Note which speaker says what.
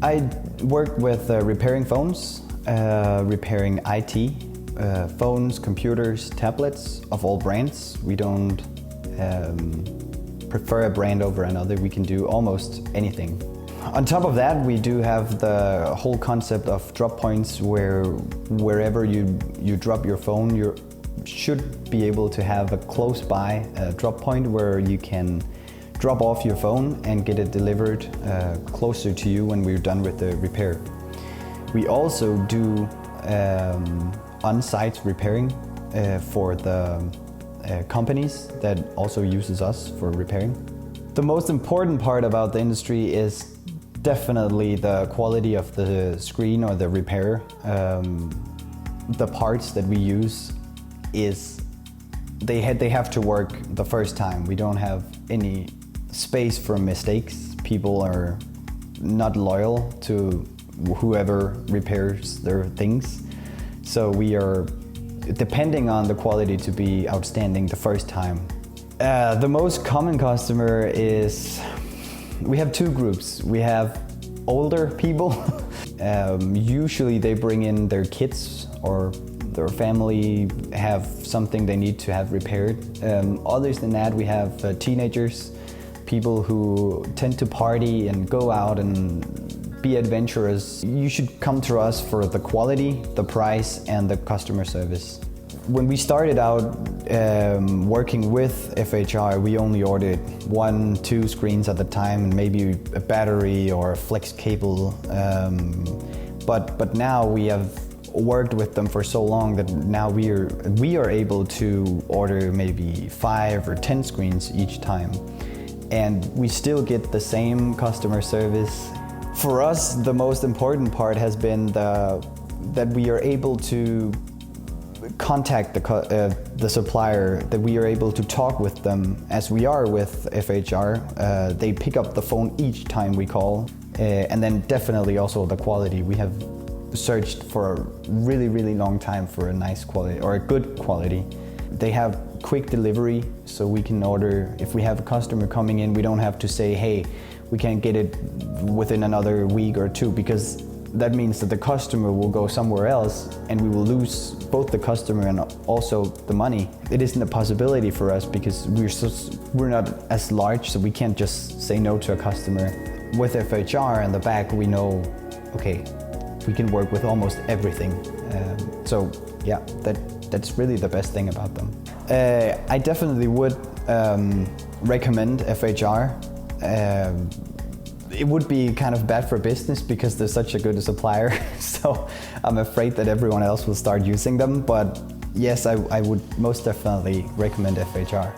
Speaker 1: I work with repairing phones, repairing IT, phones, computers, tablets of all brands. We don't prefer a brand over another. We can do almost anything. On top of that, we do have the whole concept of drop points where wherever you drop your phone, you should be able to have a close by drop point where you can drop off your phone and get it delivered closer to you when we're done with the repair. We also do on-site repairing for the companies that also uses us for repairing. The most important part about the industry is definitely the quality of the screen or the repair. The parts that we use they have to work the first time. We don't have any space for mistakes. People are not loyal to whoever repairs their things. So we are depending on the quality to be outstanding the first time. The most common customer is, we have two groups. We have older people. Usually they bring in their kids or their family have something they need to have repaired. Others than that, we have teenagers, people who tend to party and go out and be adventurous. You should come to us for the quality, the price, and the customer service. When we started out working with FHR, we only ordered 1-2 screens at the time, and maybe a battery or a flex cable. But now we have worked with them for so long that now we are able to order maybe 5 or 10 screens each time, and we still get the same customer service. For us, the most important part has been that we are able to contact the supplier, that we are able to talk with them as we are with FHR. They pick up the phone each time we call, and then definitely also the quality. We have searched for a really, really long time for a nice quality or a good quality. They have quick delivery, so we can order. If we have a customer coming in, we don't have to say, hey, we can't get it within another week or two, because that means that the customer will go somewhere else and we will lose both the customer and also the money. It isn't a possibility for us because we're not as large, so we can't just say no to a customer. With FHR in the back, we know, okay, we can work with almost everything. So yeah, that's really the best thing about them. I definitely would recommend FHR. It would be kind of bad for business because they're such a good supplier, so I'm afraid that everyone else will start using them. But yes, I would most definitely recommend FHR.